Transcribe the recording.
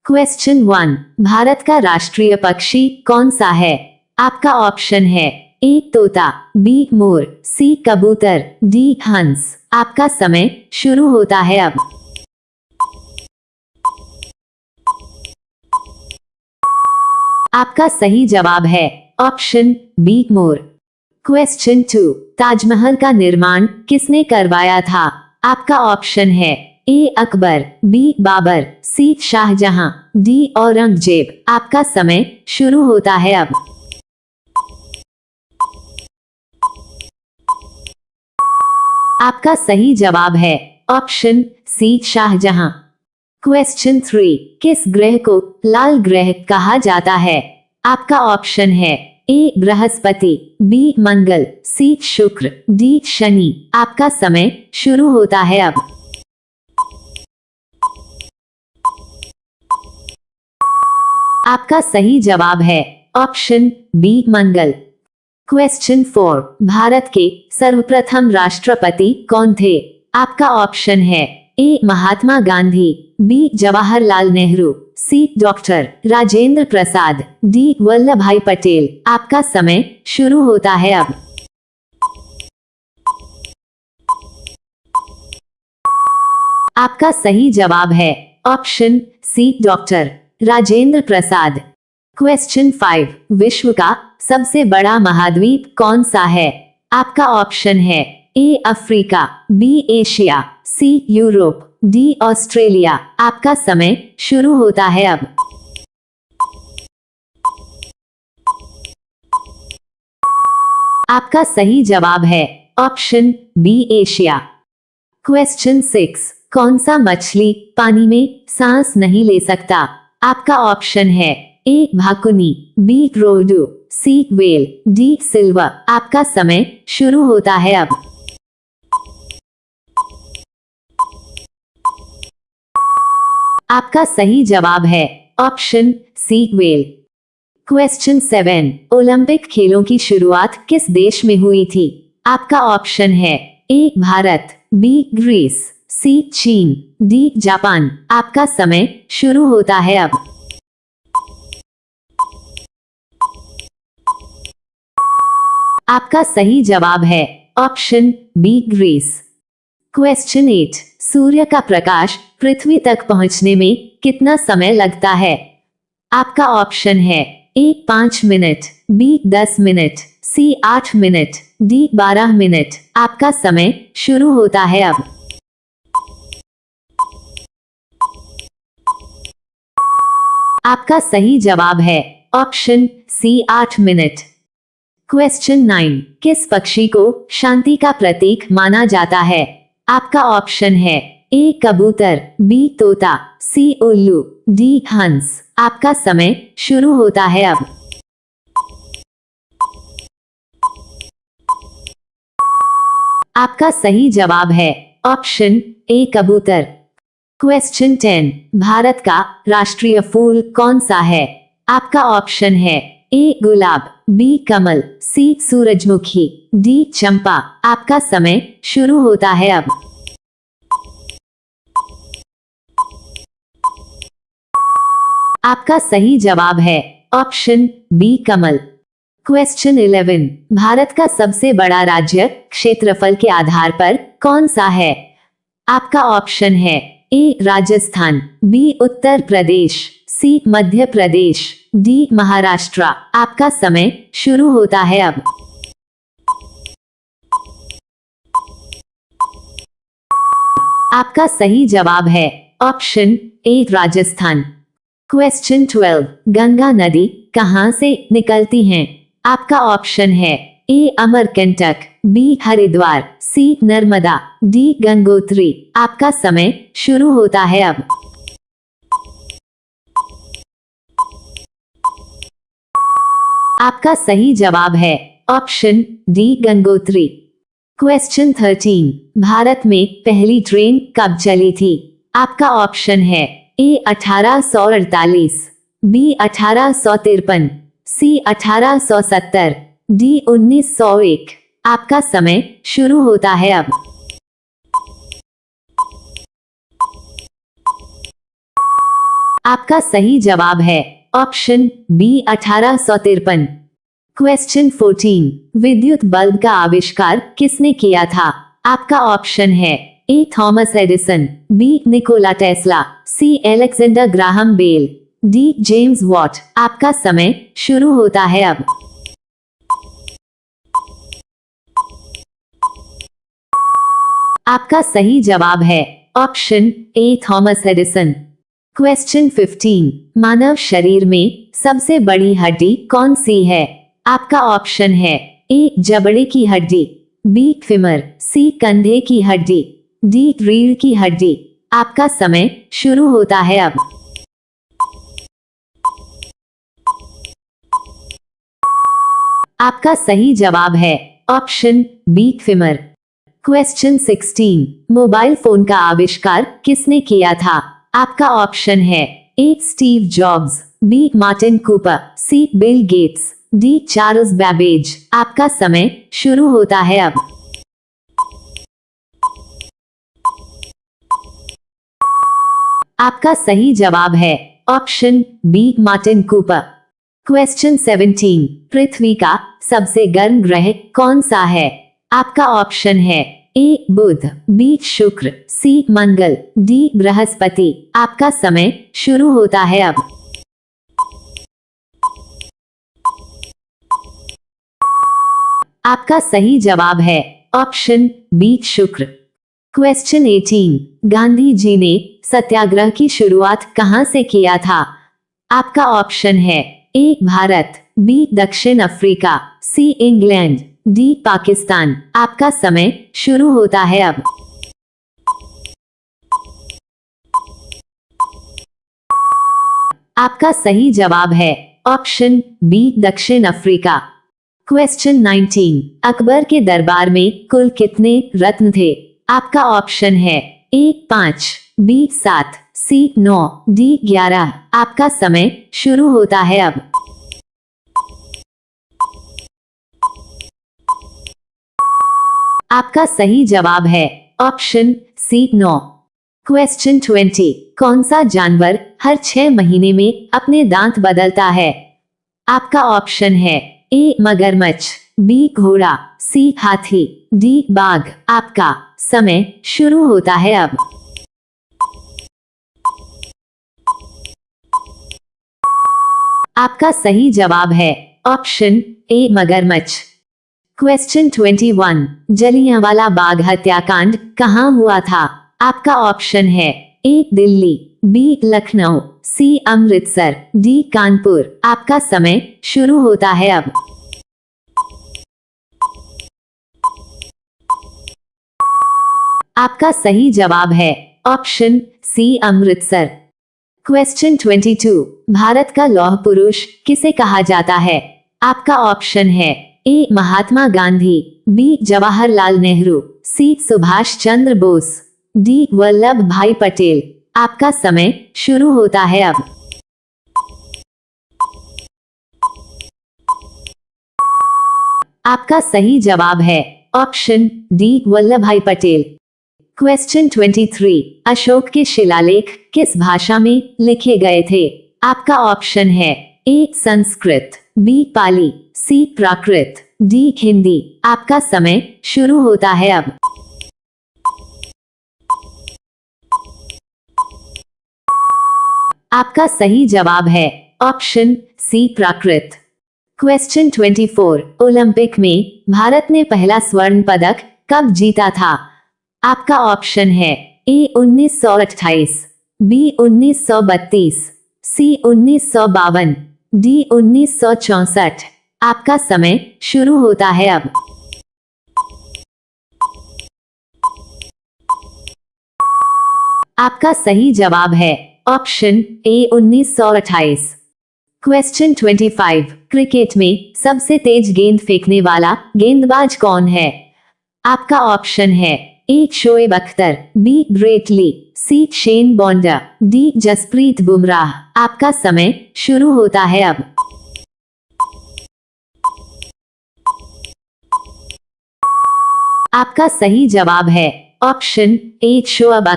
Question 1, Bharat का राष्ट्रीय पक्षी कौन सा है? आपका ऑप्शन है ए तोता, बी मोर, सी कबूतर, डी हंस। आपका समय शुरू होता है अब। आपका सही जवाब है option be more. Question 2, Taj Mahal का निर्माण किसने करवाया था? आपका ऑप्शन है ए अकबर, बी बाबर, सी शाहजहां, डी औरंगजेब। आपका समय शुरू होता है अब। आपका सही जवाब है ऑप्शन सी शाहजहां। क्वेश्चन 3, किस ग्रह को लाल ग्रह कहा जाता है? आपका ऑप्शन है ए बृहस्पति, बी मंगल, सी शुक्र, डी शनि। आपका समय शुरू होता है अब। आपका सही जवाब है ऑप्शन बी मंगल। क्वेश्चन 4, भारत के सर्वप्रथम राष्ट्रपति कौन थे? आपका ऑप्शन है ए महात्मा गांधी, बी जवाहरलाल नेहरू, सी डॉक्टर राजेंद्र प्रसाद, डी वल्लभ भाई पटेल। आपका समय शुरू होता है अब। आपका सही जवाब है ऑप्शन सी डॉक्टर राजेंद्र प्रसाद। क्वेश्चन 5, विश्व का सबसे बड़ा महाद्वीप कौन सा है? आपका ऑप्शन है A Africa, B Asia, C Europe, D Australia. आपका समय शुरू होता है अब। आपका सही जवाब है ऑप्शन बी एशिया। क्वेश्चन 6, कौन सा मछली पानी में सांस नहीं ले सकता? आपका ऑप्शन है ए भाकुनी, बी रोडू, सी वेल, डी सिल्वर। आपका समय शुरू होता है अब। आपका सही जवाब है option C well. Question 7, Olympic खेलों की शुरुआत किस देश में हुई थी? आपका ऑप्शन है ए भारत, बी ग्रीस, सी चीन, डी जापान। आपका समय शुरू होता है अब। आपका सही जवाब है ऑप्शन बी ग्रीस। क्वेश्चन 8, सूर्य का प्रकाश पृथ्वी तक पहुंचने में कितना समय लगता है? आपका ऑप्शन है ए 5 मिनट, बी 10 मिनट, सी 8 मिनट, डी 12 मिनट। आपका समय शुरू होता है अब। आपका सही जवाब है ऑप्शन सी 8 मिनट। क्वेश्चन 9, किस पक्षी को शांति का प्रतीक माना जाता है? आपका ऑप्शन है ए कबूतर, बी तोता, सी उल्लू, डी हंस। आपका समय शुरू होता है अब। आपका सही जवाब है ऑप्शन ए कबूतर। क्वेश्चन 10, भारत का राष्ट्रीय फूल कौन सा है? आपका ऑप्शन है ए गुलाब, बी कमल, सी सूरजमुखी, डी चंपा। आपका समय शुरू होता है अब। आपका सही जवाब है ऑप्शन बी कमल। क्वेश्चन 11, भारत का सबसे बड़ा राज्य क्षेत्रफल के आधार पर कौन सा है? आपका ऑप्शन है ए राजस्थान, बी उत्तर प्रदेश, सी मध्य प्रदेश, डी महाराष्ट्र। आपका समय शुरू होता है अब। आपका सही जवाब है option A Rajasthan. Question 12, Ganga नदी कहां से निकलती हैं? आपका ऑप्शन है ए अमरकंटक, बी हरिद्वार, सी नर्मदा, डी गंगोत्री। आपका समय शुरू होता है अब। आपका सही जवाब है option D Gangotri. Question 13, Bharat में पहली ट्रेन कब चली थी? आपका ऑप्शन है ए 1848, बी 1853, सी 1870, डी 1901। आपका समय शुरू होता है अब। आपका सही जवाब है ऑप्शन बी 1853। क्वेश्चन 14, विद्युत बल्ब का आविष्कार किसने किया था? आपका ऑप्शन है A Thomas Edison, B Nikola Tesla, C Alexander Graham Bell, D James Watt. आपका समय शुरू होता है अब। आपका सही जवाब है option A Thomas Edison. Question 15, मानव शरीर में सबसे बड़ी हड्डी कौन सी है? आपका ऑप्शन है ए जबड़े की हड्डी, बी फीमर, सी कंधे की हड्डी, डी रीढ़ की हड्डी। आपका समय शुरू होता है अब। आपका सही जवाब है option B femur. Question 16, mobile phone का आविष्कार किसने किया था? आपका ऑप्शन है A Steve Jobs, B Martin Cooper, C Bill Gates, D Charles Babbage. आपका समय शुरू होता है अब। आपका सही जवाब है option B Martin Cooper. Question 17, पृथ्वी का सबसे गर्म ग्रह कौन सा है? आपका ऑप्शन है ए बुध, बी शुक्र, सी मंगल, डी बृहस्पति। आपका समय शुरू होता है अब। आपका सही जवाब है ऑप्शन बी शुक्र। क्वेश्चन 18, गांधी जी ने सत्याग्रह की शुरुआत कहां से किया था? आपका ऑप्शन है ए भारत, बी दक्षिण Africa, C England, D Pakistan. आपका समय शुरू होता है अब। आपका सही जवाब है ऑप्शन बी दक्षिण अफ्रीका। क्वेश्चन 19, अकबर के दरबार में कुल कितने रत्न थे? आपका ऑप्शन है ए 5, बी 7, सी 9, डी 11। आपका समय शुरू होता है अब। आपका सही जवाब है ऑप्शन सी 9। क्वेश्चन 20, कौन सा जानवर हर 6 महीने में अपने दांत बदलता है? आपका ऑप्शन है ए मगरमच्छ, बी घोड़ा, सी हाथी, डी बाघ। आपका समय शुरू होता है अब। आपका सही जवाब है ऑप्शन ए मगरमच्छ। क्वेश्चन 21, जलियांवाला बाग हत्याकांड कहां हुआ था? आपका ऑप्शन है ए दिल्ली, बी लखनऊ, सी अमृतसर, डी कानपुर। आपका समय शुरू होता है अब। आपका सही जवाब है option C Amritsar. Question 22, Bharat का लौह पुरुष किसे कहा जाता है? आपका ऑप्शन है ए महात्मा गांधी, बी जवाहरलाल नेहरू, सी सुभाष चंद्र बोस, डी वल्लभ भाई पटेल। आपका समय शुरू होता है अब। आपका सही जवाब है ऑप्शन डी वल्लभ भाई पटेल। क्वेश्चन 23, अशोक के शिलालेख किस भाषा में लिखे गए थे? आपका ऑप्शन है ए संस्कृत, बी पाली, सी प्राकृत, डी हिंदी। आपका समय शुरू होता है अब। आपका सही जवाब है ऑप्शन सी प्राकृत। क्वेश्चन 24, ओलंपिक में भारत ने पहला स्वर्ण पदक कब जीता था? आपका ऑप्शन है ए 1928, बी 1932, सी 1952, डी 1964। आपका समय शुरू होता है अब। आपका सही जवाब है ऑप्शन ए 1928। क्वेश्चन 25, क्रिकेट में सबसे तेज गेंद फेंकने वाला गेंदबाज कौन है? आपका ऑप्शन है A Shoaib Akhtar, B Brett Lee, C Shane Bond, D Jasprit Bumrah. आपका समय शुरू होता है अब। आपका सही जवाब है ऑप्शन ए शोएब अख्तर।